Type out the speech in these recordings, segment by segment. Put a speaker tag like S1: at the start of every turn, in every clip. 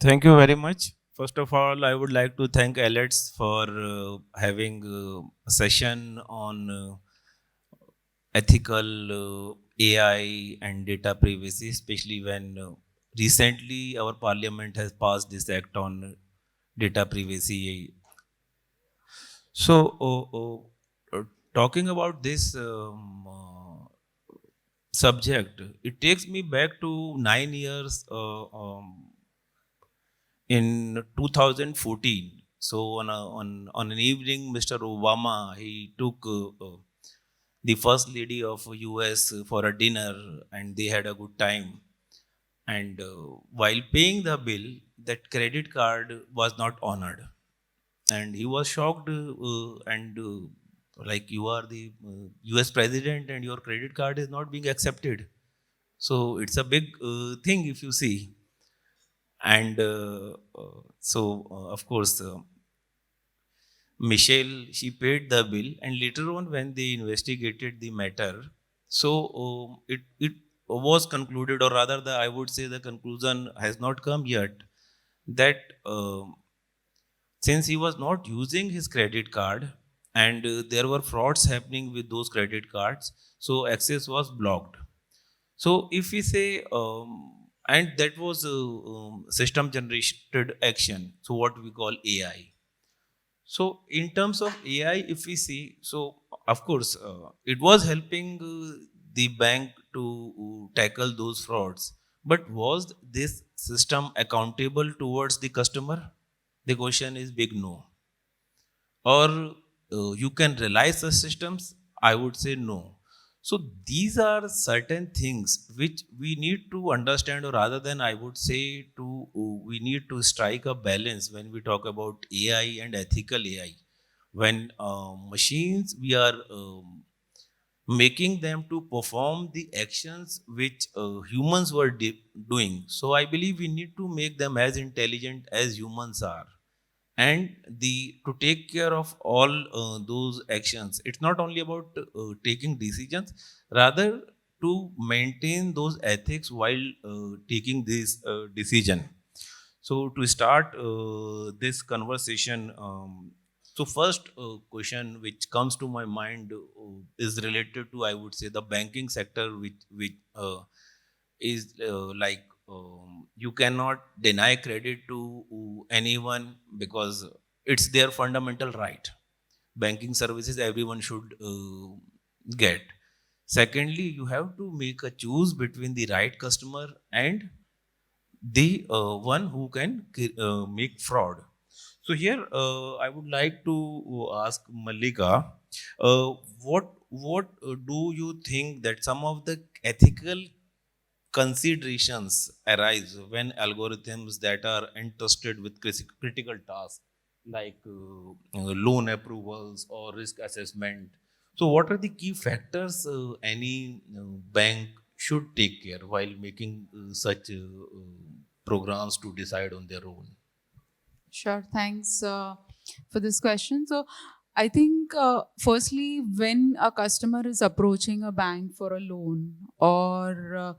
S1: Thank you very much. First of all, I would like to thank Elets for having a session on ethical AI and data privacy, especially when recently our parliament has passed this act on data privacy. So, talking about this subject, it takes me back to 9 years in 2014. So on an evening, Mr. Obama he took the first lady of US for a dinner, and they had a good time. And while paying the bill, that credit card was not honored, and he was shocked. And like, you are the US president, and your credit card is not being accepted. So it's a big thing if you see. And of course, Michelle, she paid the bill, and later on, when they investigated the matter, so it was concluded, or rather, I would say the conclusion has not come yet, that since he was not using his credit card, and there were frauds happening with those credit cards, so access was blocked. So if we say, and that was system generated action, so what we call AI. So in terms of AI, if we see, so of course, it was helping the bank to tackle those frauds. But was this system accountable towards the customer? The question is big no. Or you can rely such systems? I would say no. So these are certain things which we need to understand, or rather than I would say to we need to strike a balance when we talk about AI and ethical AI. When machines, we are making them to perform the actions which humans were doing. So I believe we need to make them as intelligent as humans are, and the to take care of all those actions. It's not only about taking decisions, rather to maintain those ethics while taking this decision. So to start this conversation, so first question which comes to my mind is related to, I would say, the banking sector, which is like, you cannot deny credit to anyone because it's their fundamental right. Banking services everyone should get. Secondly, you have to make a choose between the right customer and the one who can make fraud. So here, I would like to ask Mallika, uh, what do you think that some of the ethical considerations arise when algorithms that are entrusted with critical tasks like loan approvals or risk assessment? So, what are the key factors any bank should take care while making such programs to decide on their own?
S2: Sure, thanks for this question. So, I think firstly, when a customer is approaching a bank for a loan, or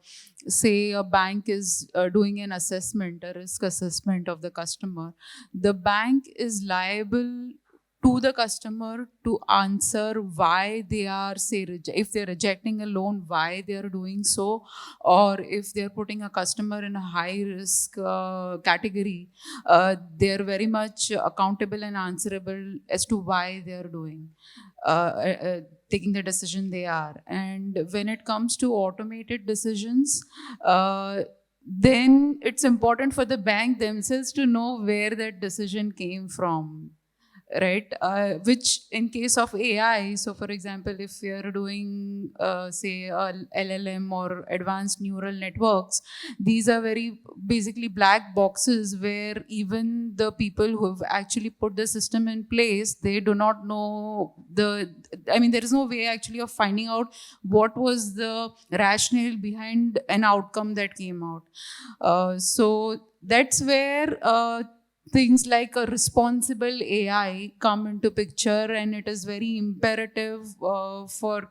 S2: say a bank is doing an assessment, a risk assessment of the customer, the bank is liable to the customer to answer why they are, say, if they're rejecting a loan, why they are doing so, or if they're putting a customer in a high risk category, they're very much accountable and answerable as to why they're doing taking the decision they are. And when it comes to automated decisions, then it's important for the bank themselves to know where that decision came from, right? Which in case of AI, so for example, if we are doing say a LLM or advanced neural networks, these are very basically black boxes where even the people who have actually put the system in place, they do not know I mean, there is no way actually of finding out what was the rationale behind an outcome that came out. So that's where things like a responsible AI come into picture, and it is very imperative for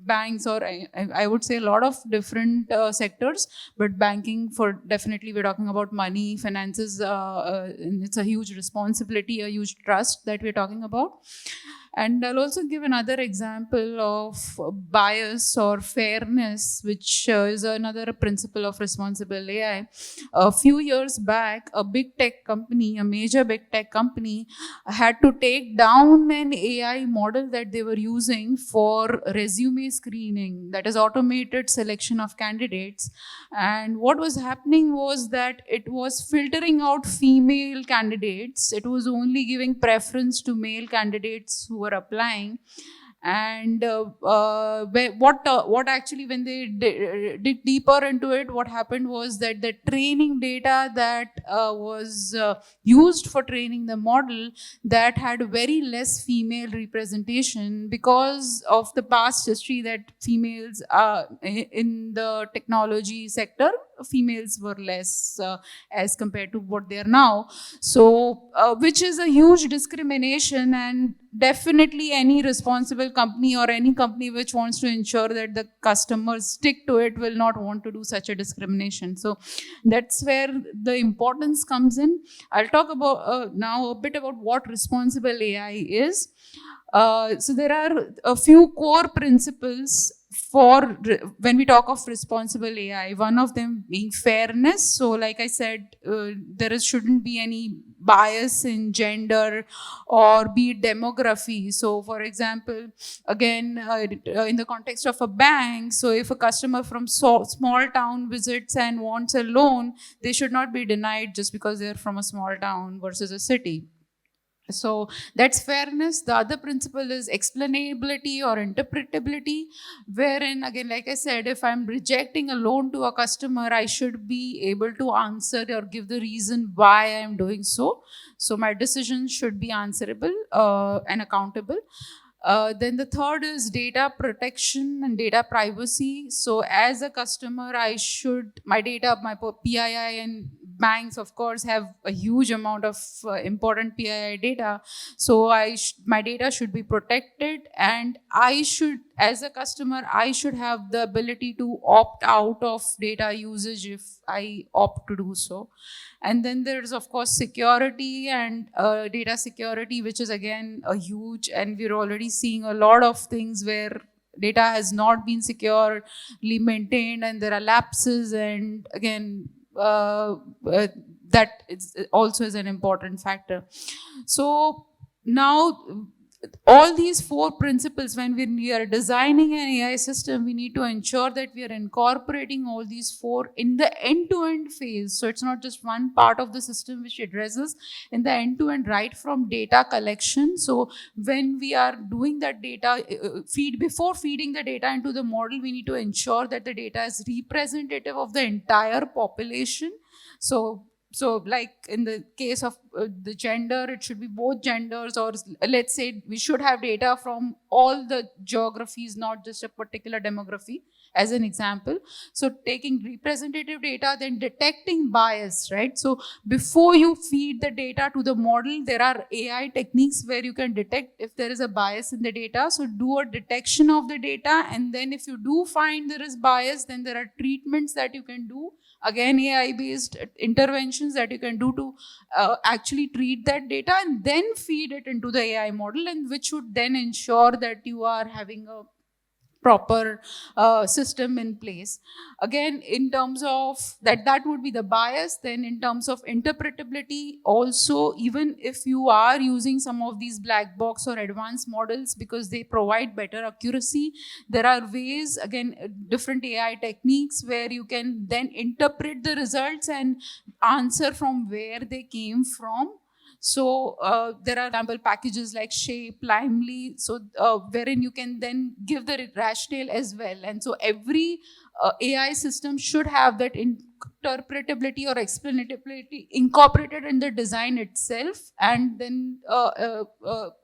S2: banks, or I would say a lot of different sectors, but banking, for definitely we're talking about money, finances, and it's a huge responsibility, a huge trust that we're talking about. And I'll also give another example of bias or fairness, which is another principle of responsible AI. A few years back, a big tech company, a major big tech company, had to take down an AI model that they were using for resume screening, that is automated selection of candidates. And what was happening was that it was filtering out female candidates. It was only giving preference to male candidates who were applying. And what actually, when they dig deeper into it, what happened was that the training data that was used for training the model, that had very less female representation, because of the past history that females in the technology sector, females were less as compared to what they are now. So which is a huge discrimination, and definitely any responsible company or any company which wants to ensure that the customers stick to it will not want to do such a discrimination. So that's where the importance comes in. I'll talk about now a bit about what responsible AI is. So there are a few core principles for when we talk of responsible AI. One of them being fairness. So like I said, shouldn't be any bias in gender or be it demography. So for example, again, in the context of a bank, so if a customer from small town visits and wants a loan, they should not be denied just because they're from a small town versus a city. So that's fairness. The other principle is explainability or interpretability, wherein, again, like I said, if I'm rejecting a loan to a customer, I should be able to answer or give the reason why I'm doing so. So my decision should be answerable and accountable. Then the third is data protection and data privacy. So as a customer, my data, my PII, and banks, of course, have a huge amount of important PII data. So my data should be protected, and as a customer, I should have the ability to opt out of data usage if I opt to do so. And then there's, of course, security and data security, which is again a huge, and we're already seeing a lot of things where data has not been securely maintained and there are lapses. And again, that also is an important factor. So now, all these four principles, when we are designing an AI system, we need to ensure that we are incorporating all these four in the end-to-end phase. So it's not just one part of the system which addresses in the end-to-end, right from data collection. So when we are doing that data before feeding the data into the model, we need to ensure that the data is representative of the entire population. So like in the case of the gender, it should be both genders, or let's say we should have data from all the geographies, not just a particular demography, as an example. So taking representative data, then detecting bias, right? So before you feed the data to the model, there are AI techniques where you can detect if there is a bias in the data. So do a detection of the data, and then if you do find there is bias, then there are treatments that you can do, again AI based interventions that you can do to actually treat that data, and then feed it into the AI model, and which would then ensure that you are having a proper system in place. Again, in terms of that would be the bias. Then in terms of interpretability also, even if you are using some of these black box or advanced models because they provide better accuracy, there are ways, again, different AI techniques where you can then interpret the results and answer from where they came from. So there are example packages like Shape, Limely, so wherein you can then give the rationale as well. And so every AI system should have that interpretability or explainability incorporated in the design itself, and then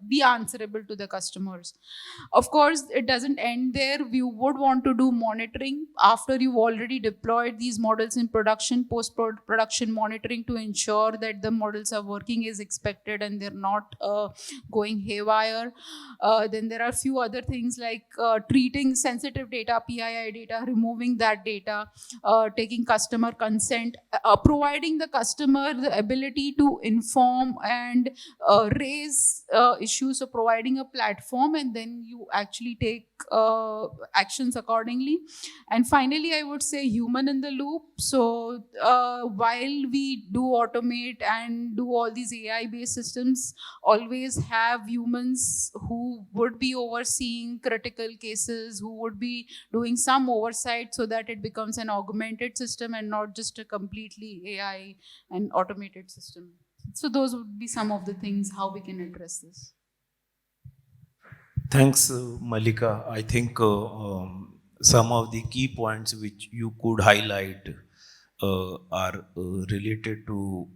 S2: be answerable to the customers. Of course, it doesn't end there. We would want to do monitoring after you've already deployed these models in production, post-production monitoring to ensure that the models are working as expected and they're not going haywire. Then there are a few other things like treating sensitive data, PII data, removing that data, taking customer consent, providing the customer the ability to inform and raise issues. So providing a platform, and then you actually take actions accordingly. And finally, I would say human in the loop. So while we do automate and do all these AI based systems, always have humans who would be overseeing critical cases, who would be doing some oversight, so that it becomes an augmented system and not just a completely AI and automated system. So those would be some of the things how we can address this.
S1: Thanks, Mallika. I think some of the key points which you could highlight are related to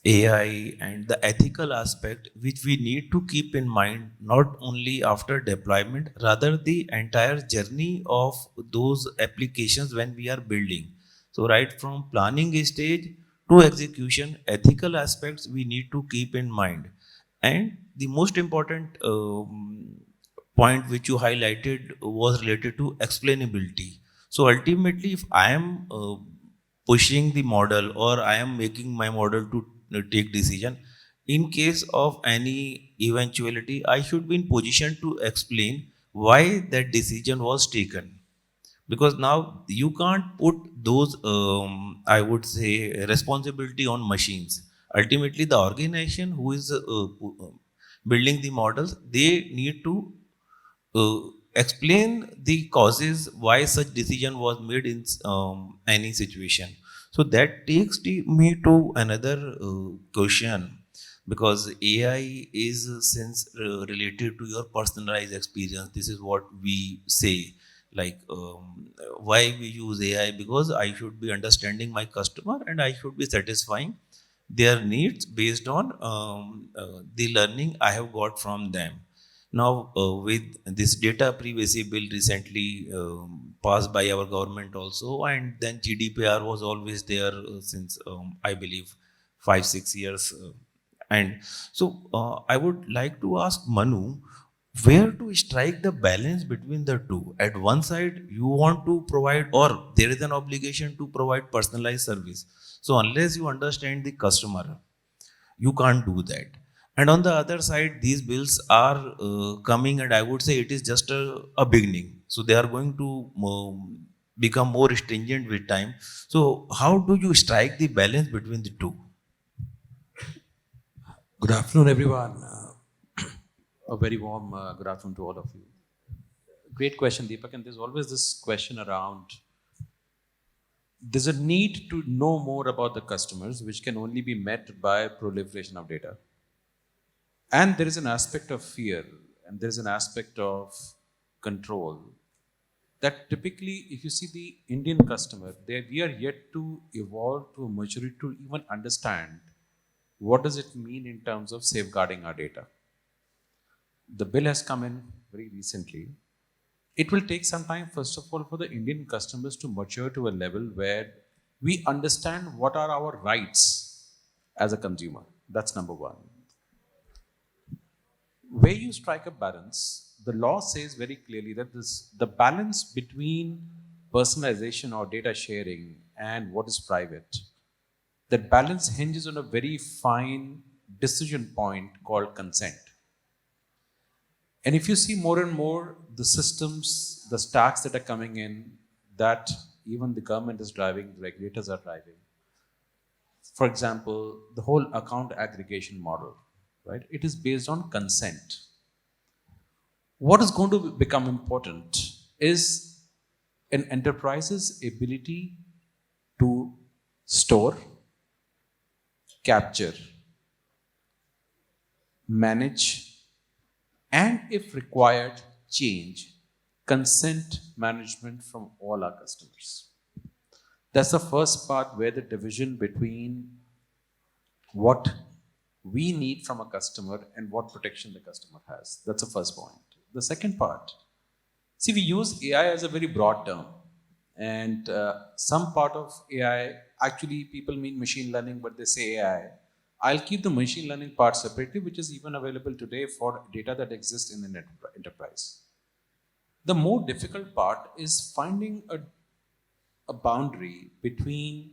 S1: AI and the ethical aspect, which we need to keep in mind not only after deployment, rather the entire journey of those applications when we are building. So, right from planning stage to execution, ethical aspects we need to keep in mind. And the most important point which you highlighted was related to explainability. So, ultimately, if I am pushing the model or I am making my model to take decision, in case of any eventuality, I should be in position to explain why that decision was taken. Because now you can't put those I would say responsibility on machines. Ultimately the organization who is building the models, they need to uh, explain the causes why such decision was made in any situation. So that takes me to another question, because AI is since related to your personalized experience. This is what we say, like why we use AI, because I should be understanding my customer and I should be satisfying their needs based on the learning I have got from them. Now, with this data privacy bill recently passed by our government also, and then GDPR was always there since I believe 5 6 years, and so I would like to ask Manu, where to strike the balance between the two. At one side, you want to provide, or there is an obligation to provide personalized service. So unless you understand the customer, you can't do that. And on the other side, these bills are coming, and I would say it is just a beginning, so they are going to become more stringent with time. So how do you strike the balance between the two?
S3: Good afternoon, everyone. A very warm good afternoon to all of you. Great question, Deepak. And there's always this question around there's a need to know more about the customers, which can only be met by proliferation of data. And there is an aspect of fear, and there is an aspect of control that typically, if you see the Indian customer, we are yet to evolve to a maturity to even understand what does it mean in terms of safeguarding our data. The bill has come in very recently. It will take some time, first of all, for the Indian customers to mature to a level where we understand what are our rights as a consumer. That's number one. Where you strike a balance, the law says very clearly that the balance between personalization or data sharing and what is private, that balance hinges on a very fine decision point called consent. And if you see more and more the systems, the stacks that are coming in, that even the government is driving, the regulators are driving. For example, the whole account aggregation model, right? It is based on consent. What is going to become important is an enterprise's ability to store, capture, manage, and if required, change consent management from all our customers. That's the first part where the division between what we need from a customer and what protection the customer has. That's the first point. The second part, see, we use AI as a very broad term. And some part of AI, actually people mean machine learning, but they say AI. I'll keep the machine learning part separately, which is even available today for data that exists in an enterprise. The more difficult part is finding a boundary between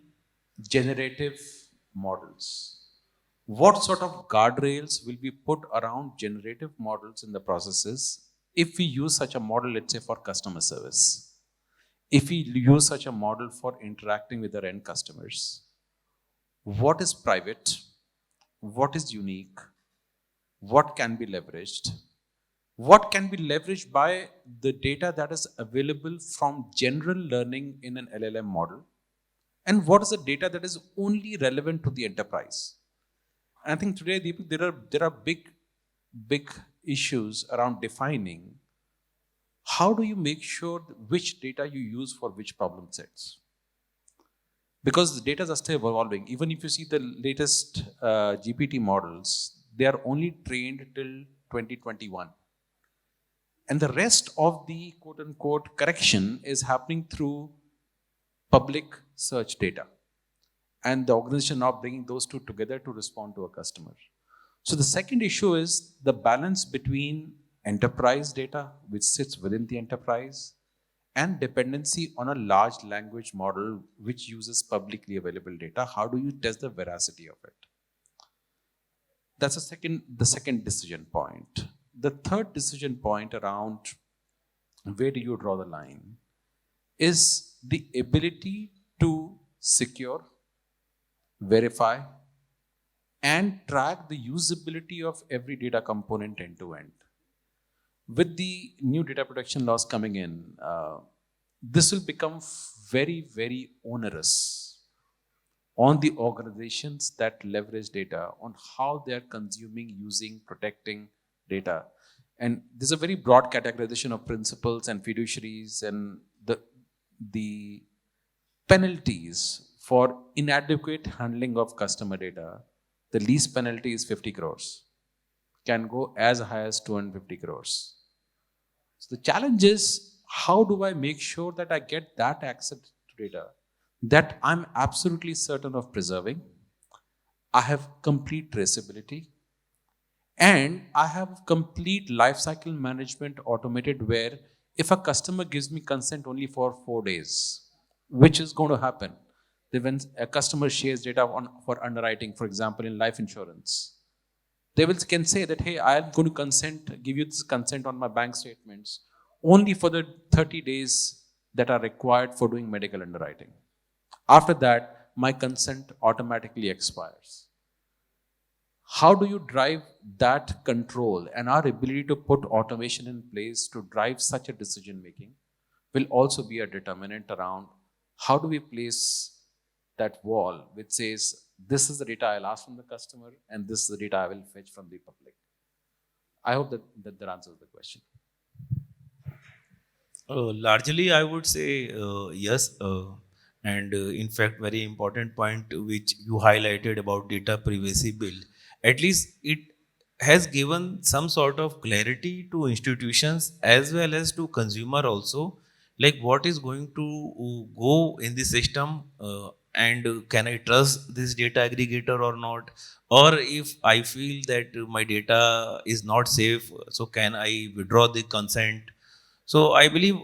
S3: generative models. What sort of guardrails will be put around generative models in the processes if we use such a model, let's say, for customer service? If we use such a model for interacting with our end customers, what is private? What is unique? What can be leveraged? What can be leveraged by the data that is available from general learning in an LLM model? And what is the data that is only relevant to the enterprise? And I think today, Deepak, there are big issues around defining how do you make sure which data you use for which problem sets. Because the data are still evolving. Even if you see the latest GPT models, they are only trained till 2021. And the rest of the quote unquote correction is happening through public search data. And the organization now bringing those two together to respond to a customer. So the second issue is the balance between enterprise data, which sits within the enterprise, and dependency on a large language model which uses publicly available data. How do you test the veracity of it? That's the second decision point. The third decision point around where do you draw the line is the ability to secure, verify, and track the usability of every data component end to end. With the new data protection laws coming in, this will become very, very onerous on the organizations that leverage data, on how they are consuming, using, protecting data. And there's a very broad categorization of principals and fiduciaries, and the penalties for inadequate handling of customer data. The least penalty is 50 crores, can go as high as 250 crores. So the challenge is, how do I make sure that I get that access to data that I'm absolutely certain of preserving? I have complete traceability, and I have complete lifecycle management automated, where if a customer gives me consent only for 4 days, which is going to happen, when a customer shares data for underwriting, for example, in life insurance, they can say that, hey, I'm going to give you this consent on my bank statements only for the 30 days that are required for doing medical underwriting. After that, my consent automatically expires. How do you drive that control? And our ability to put automation in place to drive such a decision making will also be a determinant around how do we place that wall which says, this is the data I'll ask from the customer and this is the data I will fetch from the public. I hope that answers the question.
S1: Largely, I would say yes. And in fact, very important point which you highlighted about data privacy bill. At least it has given some sort of clarity to institutions as well as to consumer also, like what is going to go in the system, and can I trust this data aggregator or not, or if I feel that my data is not safe, so can I withdraw the consent. So I believe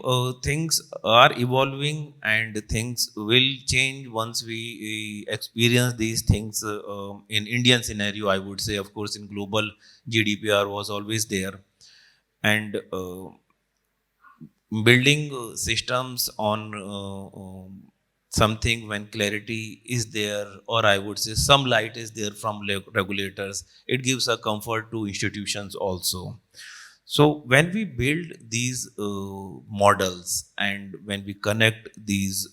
S1: things are evolving and things will change once we experience these things in Indian scenario. I would say, of course, in global GDPR was always there, and building systems on something when clarity is there, or I would say some light is there from regulators, it gives a comfort to institutions also. So when we build these models and when we connect these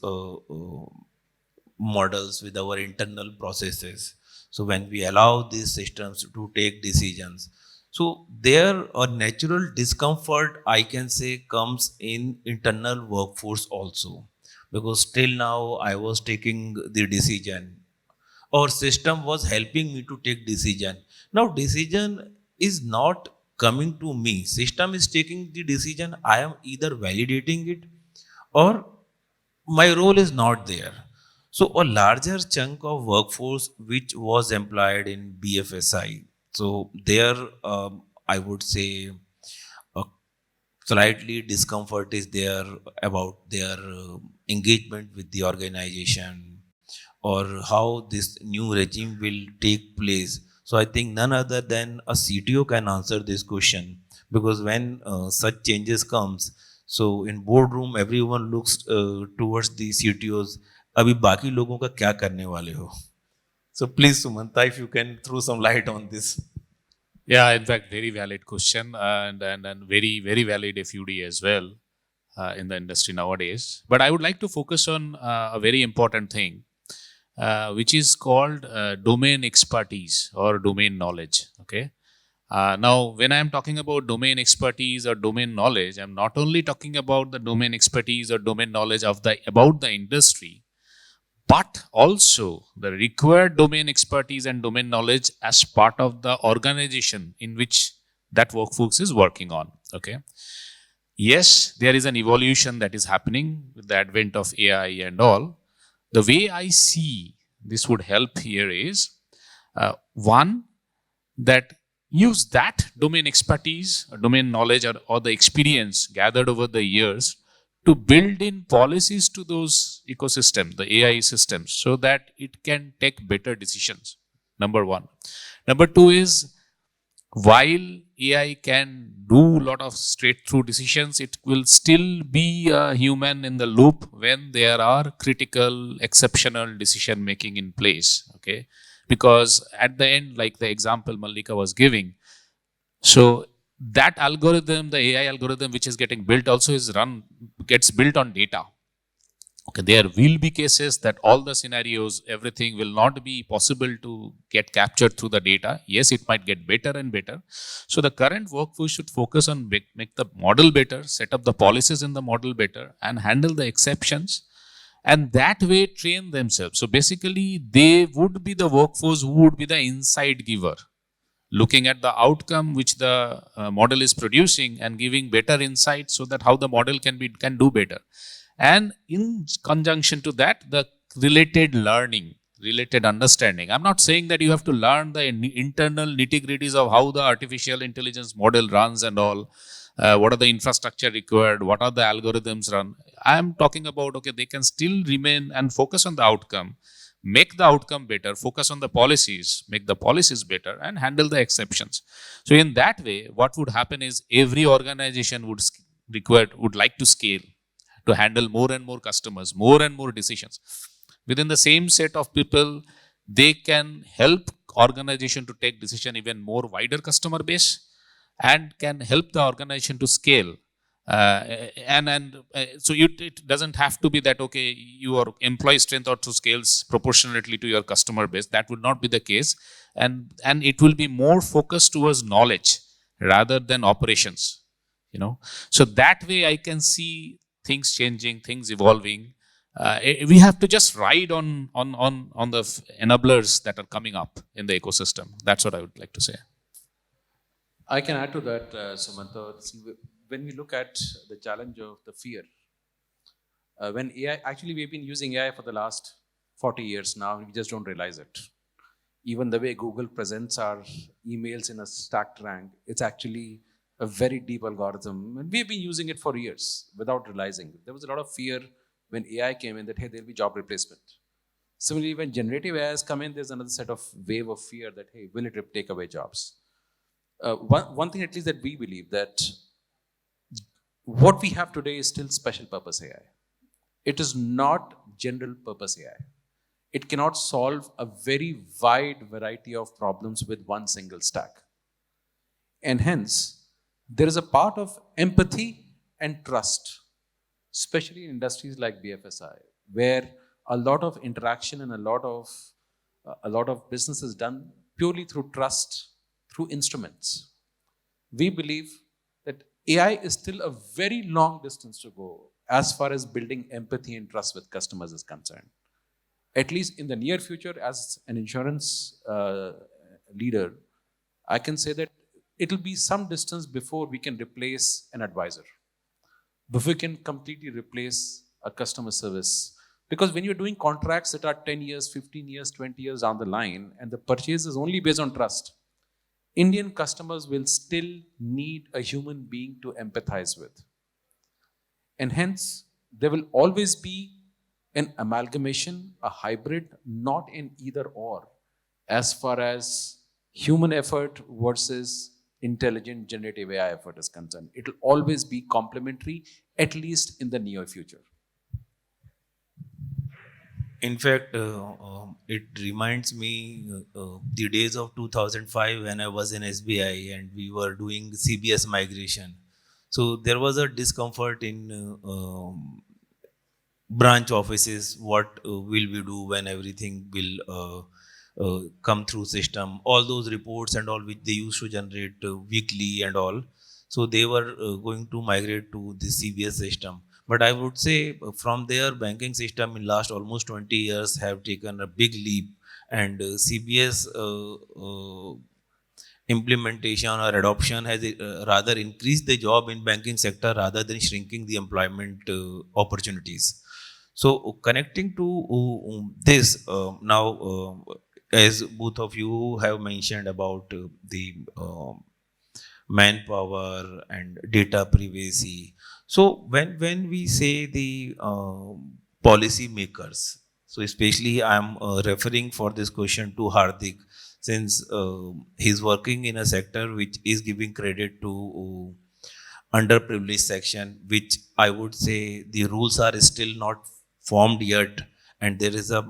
S1: models with our internal processes, so when we allow these systems to take decisions, So there a natural discomfort I can say comes in internal workforce also, because till now I was taking the decision or system was helping me to take decision. Now decision is not coming to me. System is taking the decision. I am either validating it or my role is not there. So a larger chunk of workforce which was employed in BFSI. So there, I would say, a slightly discomfort is there about their engagement with the organization or how this new regime will take place. So I think none other than a CTO can answer this question, because when such changes comes, so in boardroom everyone looks towards the CTOs. अभी बाकी लोगों का क्या करने वाले हो? So please Sumanta, if you can throw some light on this.
S4: Yeah, in fact, very valid question and very, very valid FUD as well in the industry nowadays. But I would like to focus on a very important thing, which is called domain expertise or domain knowledge. Okay. Now, when I'm talking about domain expertise or domain knowledge, I'm not only talking about the domain expertise or domain knowledge of the about the industry, but also the required domain expertise and domain knowledge as part of the organization in which that workforce is working on. Okay. Yes, there is an evolution that is happening with the advent of AI and all. The way I see this would help here is one, that use that domain expertise, or domain knowledge, or the experience gathered over the years to build in policies to those ecosystems, the AI systems, so that it can take better decisions. Number one. Number two is, while AI can do a lot of straight through decisions, it will still be a human in the loop when there are critical, exceptional decision making in place. Okay. Because at the end, like the example Mallika was giving, so that algorithm, the AI algorithm which is getting built also gets built on data. Okay, there will be cases that all the scenarios, everything will not be possible to get captured through the data. Yes, it might get better and better. So the current workforce should focus on make the model better, set up the policies in the model better, and handle the exceptions. And that way train themselves. So basically, they would be the workforce who would be the insight giver, looking at the outcome which the model is producing and giving better insight so that how the model can do better. And in conjunction to that, the related learning, related understanding. I'm not saying that you have to learn the internal nitty-gritties of how the artificial intelligence model runs and all. What are the infrastructure required? What are the algorithms run? I'm talking about, okay, they can still remain and focus on the outcome, make the outcome better, focus on the policies, make the policies better, and handle the exceptions. So in that way, what would happen is every organization would like to scale to handle more and more customers, more and more decisions. Within the same set of people, they can help organization to take decision even more wider customer base and can help the organization to scale. So it doesn't have to be that, okay, your employee strength also scales proportionately to your customer base. That would not be the case. And it will be more focused towards knowledge rather than operations, So that way I can see things changing, things evolving. We have to just ride on the enablers that are coming up in the ecosystem. That's what I would like to say.
S3: I can add to that, Sumanta. See, when we look at the challenge of the fear, when AI, actually we've been using AI for the last 40 years now, and we just don't realize it. Even the way Google presents our emails in a stacked rank, it's actually a very deep algorithm. And we've been using it for years without realizing. There was a lot of fear when AI came in that, hey, there'll be job replacement. Similarly, when generative AI has come in, there's another set of wave of fear that, hey, will it take away jobs? One thing at least that we believe, that what we have today is still special purpose AI. It is not general purpose AI. It cannot solve a very wide variety of problems with one single stack. And hence, there is a part of empathy and trust, especially in industries like BFSI, where a lot of interaction and a lot of business is done purely through trust, through instruments. we believe that AI is still a very long distance to go as far as building empathy and trust with customers is concerned. At least in the near future, as an insurance leader, I can say that it'll be some distance before we can replace an advisor, before we can completely replace a customer service. Because when you're doing contracts that are 10 years, 15 years, 20 years down the line, and the purchase is only based on trust, Indian customers will still need a human being to empathize with. And hence, there will always be an amalgamation, a hybrid, not an either or, as far as human effort versus intelligent generative AI effort is concerned. It will always be complementary, at least in the near future.
S1: In fact, it reminds me the days of 2005 when I was in SBI and we were doing CBS migration. So there was a discomfort in branch offices. What will we do when everything will come through system? All those reports and all which they used to generate weekly and all. So they were going to migrate to the CBS system. But I would say from their banking system in last almost 20 years have taken a big leap, and CBS implementation or adoption has rather increased the job in banking sector rather than shrinking the employment opportunities. So connecting to this now, as both of you have mentioned about the manpower and data privacy. So when we say the policy makers, so especially I'm referring for this question to Hardik, since he's working in a sector which is giving credit to underprivileged section, which I would say the rules are still not formed yet, and there is a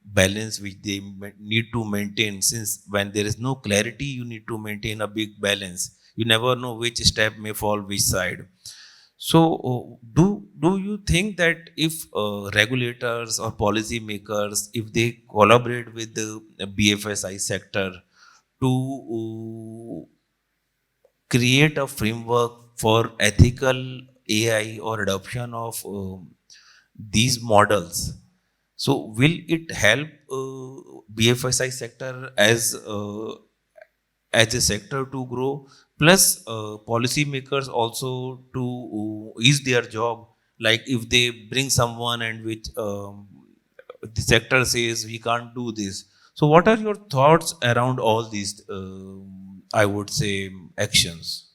S1: balance which they need to maintain. Since when there is no clarity, you need to maintain a big balance. You never know which step may fall which side. So, do you think that if regulators or policy makers, if they collaborate with the BFSI sector to create a framework for ethical AI or adoption of these models, so will it help BFSI sector as a sector to grow? Plus, policymakers also to ease their job. Like if they bring someone and which the sector says we can't do this. So, what are your thoughts around all these? I would say actions.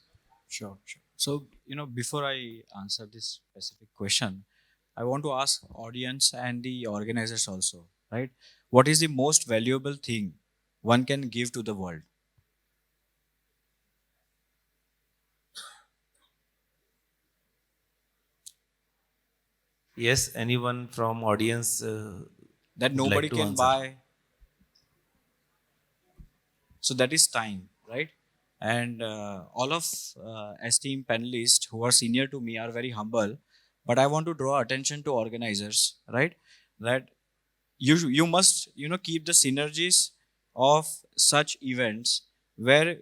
S5: Sure, sure. So, before I answer this specific question, I want to ask audience and the organizers also, right? What is the most valuable thing one can give to the world?
S1: Yes, anyone from audience
S5: That
S1: would
S5: nobody
S1: like to
S5: can
S1: answer?
S5: buy. So that is time, right? And all of esteemed panelists who are senior to me are very humble, but I want to draw attention to organizers, right? That you must keep the synergies of such events where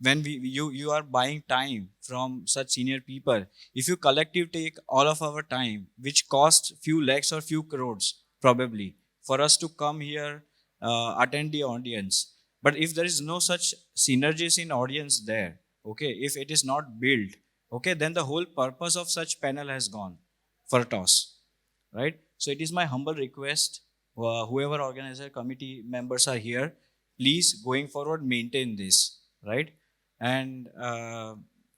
S5: when you are buying time from such senior people. If you collective take all of our time, which costs few lakhs or few crores probably for us to come here, attend the audience, but if there is no such synergies in audience there, okay, if it is not built, okay, then the whole purpose of such panel has gone for a toss, right? So it is my humble request, whoever organizer committee members are here, please going forward maintain this, right? And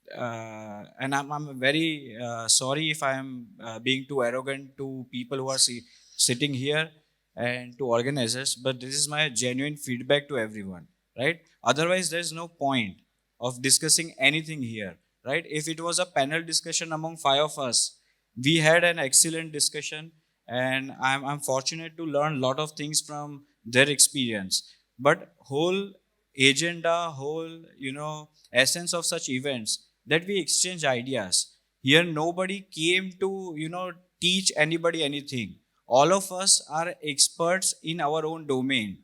S5: I'm very sorry if I am being too arrogant to people who are sitting here and to organizers, but this is my genuine feedback to everyone, right? Otherwise there's no point of discussing anything here, right? If it was a panel discussion among five of us, we had an excellent discussion, and I'm fortunate to learn a lot of things from their experience. But whole agenda, whole essence of such events, that we exchange ideas. Here nobody came to teach anybody anything. All of us are experts in our own domain,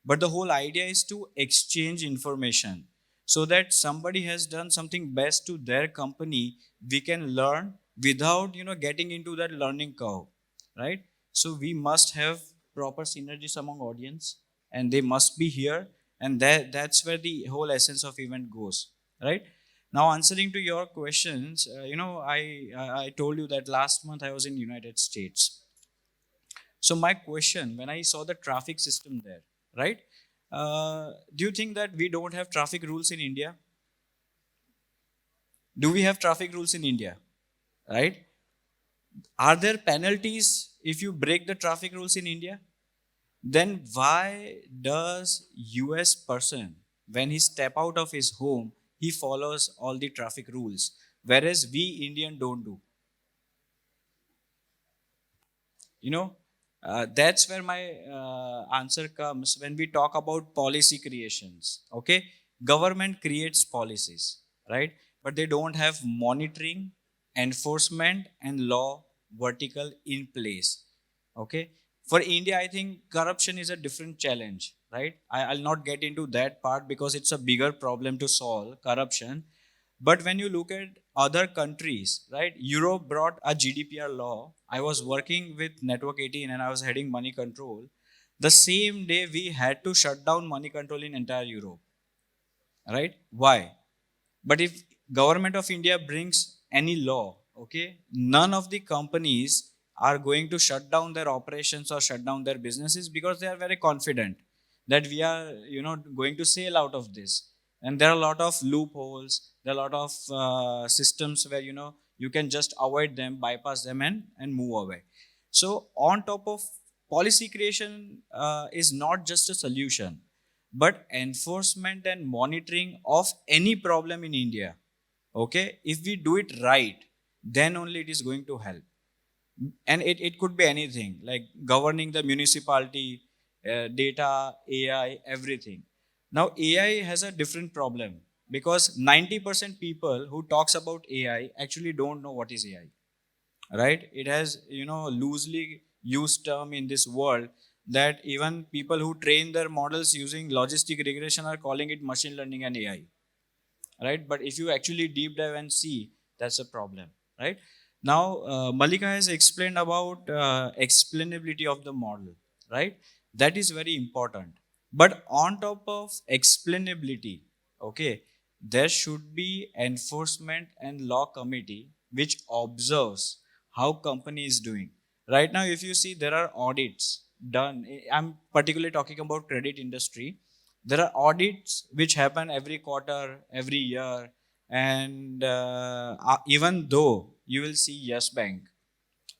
S5: but the whole idea is to exchange information. so that somebody has done something best to their company, we can learn without getting into that learning curve, right? So we must have proper synergies among audience, and they must be here, and that's where the whole essence of event goes, right? Now, answering to your questions, I told you that last month I was in United States. So my question, when I saw the traffic system there, right? Do you think that we don't have traffic rules in India? Do we have traffic rules in India? Right? Are there penalties if you break the traffic rules in India? Then why does US person, when he step out of his home, he follows all the traffic rules, whereas we Indian don't do? That's where my answer comes when we talk about policy creations. Okay, government creates policies, right? But they don't have monitoring, enforcement, and law vertical in place. Okay, for India, I think corruption is a different challenge, right? I'll not get into that part because it's a bigger problem to solve, corruption. But when you look at other countries, right? Europe brought a GDPR law. I was working with Network 18 and I was heading money control. The same day we had to shut down money control in entire Europe, right? Why? But if government of India brings any law, okay, none of the companies are going to shut down their operations or shut down their businesses because they are very confident that we are, going to sail out of this. And there are a lot of loopholes. There are a lot of systems where you can just avoid them, bypass them, and move away. So on top of policy creation is not just a solution, but enforcement and monitoring of any problem in India. Okay, if we do it right, then only it is going to help. And it could be anything like governing the municipality, data, AI, everything. Now AI has a different problem because 90% people who talks about AI actually don't know what is AI, right? It has loosely used term in this world that even people who train their models using logistic regression are calling it machine learning and AI, right? But if you actually deep dive and see, that's a problem, right? Now Mallika has explained about explainability of the model, right? That is very important. But on top of explainability, okay, there should be enforcement and law committee which observes how company is doing. Right now, if you see, there are audits done. I'm particularly talking about credit industry. There are audits which happen every quarter, every year, and even though you will see Yes Bank,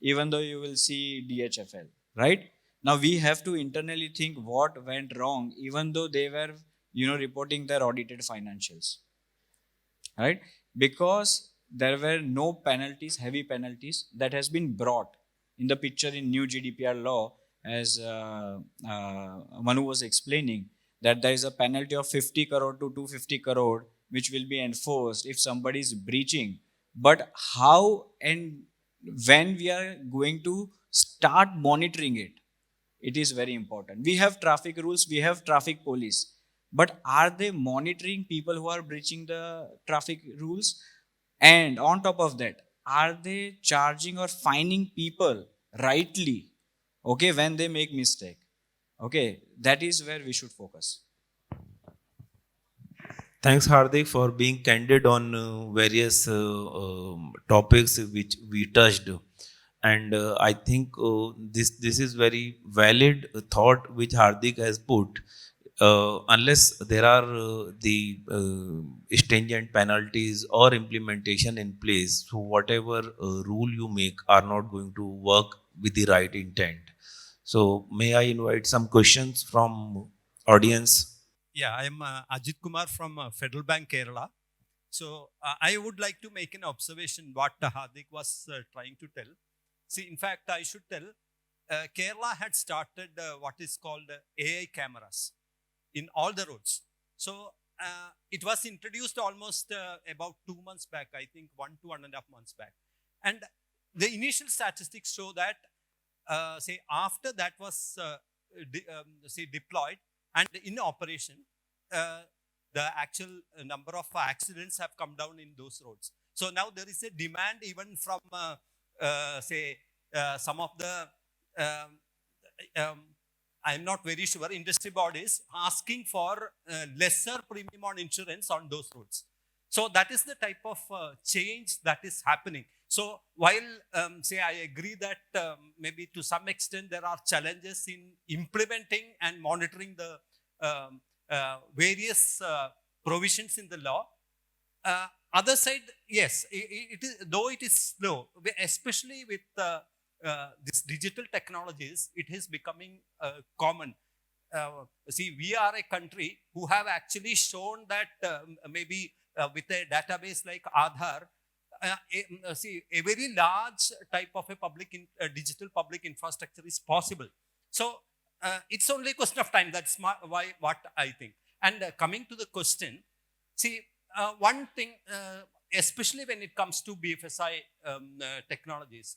S5: even though you will see DHFL, right? Now we have to internally think what went wrong, even though they were, reporting their audited financials, right? Because there were no penalties, heavy penalties that has been brought in the picture in new GDPR law, as Manu was explaining, that there is a penalty of 50 crore to 250 crore which will be enforced if somebody is breaching. But how and when we are going to start monitoring it, it is very important. We have traffic rules, we have traffic police, but are they monitoring people who are breaching the traffic rules? And on top of that, are they charging or fining people rightly, okay, when they make mistake? Okay, that is where we should focus.
S1: Thanks, Hardik, for being candid on various topics which we touched. And I think this is very valid thought which Hardik has put. Unless there are the stringent penalties or implementation in place, so whatever rule you make are not going to work with the right intent. So, may I invite some questions from audience?
S6: Yeah, I am Ajit Kumar from Federal Bank, Kerala. So I would like to make an observation what Hardik was trying to tell. See, in fact, I should tell, Kerala had started what is called AI cameras in all the roads. So it was introduced almost about 2 months back, I think 1.5 months back. And the initial statistics show that, say, after that was say deployed and in operation, the actual number of accidents have come down in those roads. So now there is a demand even from, say, some of the, I'm not very sure, industry bodies asking for lesser premium on insurance on those roads. So that is the type of change that is happening. So while, say, I agree that maybe to some extent there are challenges in implementing and monitoring the various provisions in the law, other side, yes, it is, though it is slow, especially with these digital technologies, it is becoming common. See, we are a country who have actually shown that maybe with a database like Aadhar, see, a very large type of a digital public infrastructure is possible. So it's only a question of time. That's what I think. And coming to the question, see, one thing, especially when it comes to BFSI technologies,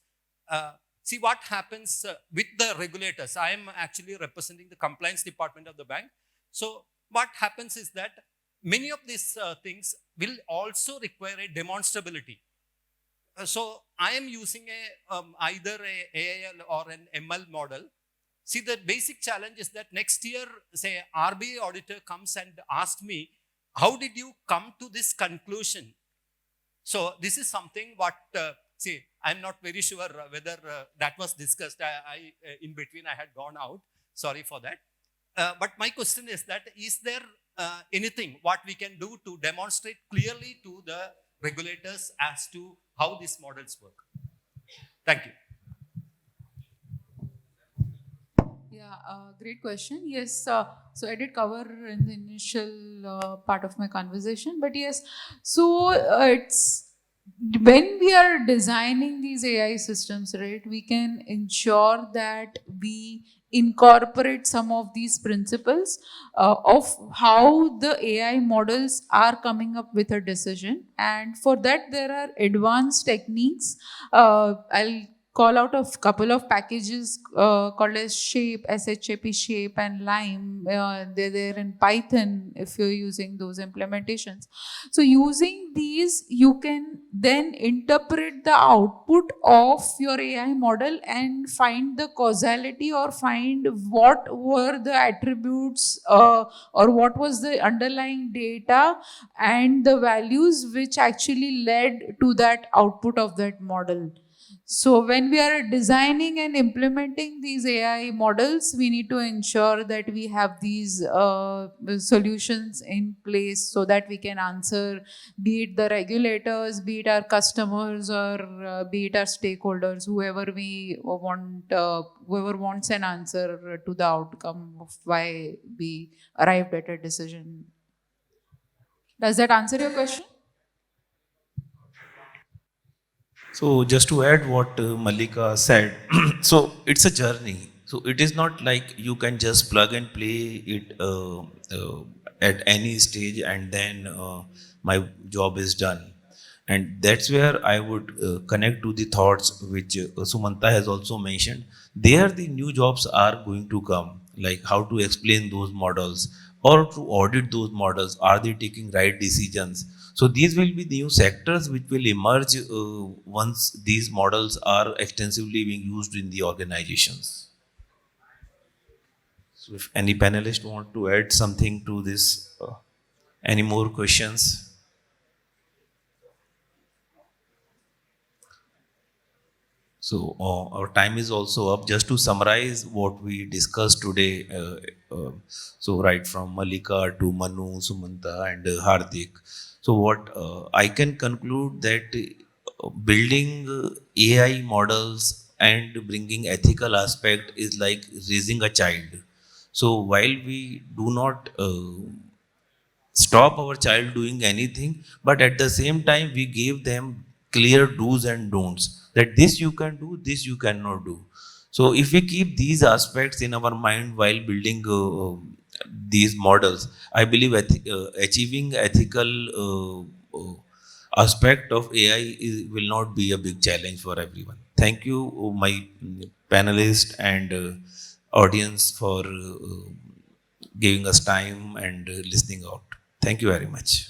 S6: see what happens with the regulators. I am actually representing the compliance department of the bank. So what happens is that many of these things will also require a demonstrability. So I am using either a AIL or an ML model. See, the basic challenge is that next year, say, RBI auditor comes and asks me, how did you come to this conclusion? So this is something what, see, I'm not very sure whether that was discussed. In between, I had gone out. Sorry for that. But my question is that, is there anything what we can do to demonstrate clearly to the regulators as to how these models work? Thank you.
S2: Yeah, great question. Yes, so I did cover in the initial part of my conversation, but yes, so it's when we are designing these AI systems, right, we can ensure that we incorporate some of these principles of how the AI models are coming up with a decision. And for that, there are advanced techniques. I'll call out a couple of packages called as Shape, SHAP Shape, and Lime. They're there in Python if you're using those implementations. So using these, you can then interpret the output of your AI model and find the causality or find what were the attributes or what was the underlying data and the values which actually led to that output of that model. So when we are designing and implementing these AI models, we need to ensure that we have these solutions in place so that we can answer, be it the regulators, be it our customers, or be it our stakeholders, whoever we want, whoever wants an answer to the outcome of why we arrived at a decision. Does that answer your question?
S1: So just to add what Mallika said, so it's a journey. So it is not like you can just plug and play it at any stage and then my job is done. And that's where I would connect to the thoughts which Sumanta has also mentioned. There the new jobs are going to come, like how to explain those models or to audit those models. Are they taking right decisions? So these will be new sectors which will emerge once these models are extensively being used in the organizations. So if any panelist want to add something to this, any more questions? So our time is also up. Just to summarize what we discussed today, so right from Mallika to Manu, Sumanta, and Hardik. So what I can conclude that building AI models and bringing ethical aspect is like raising a child. So while we do not stop our child doing anything, but at the same time we gave them clear do's and don'ts, that this you can do, this you cannot do. So if we keep these aspects in our mind while building these models, I believe achieving ethical aspect of AI will not be a big challenge for everyone. Thank you, my panelists and audience, for giving us time and listening out. Thank you very much.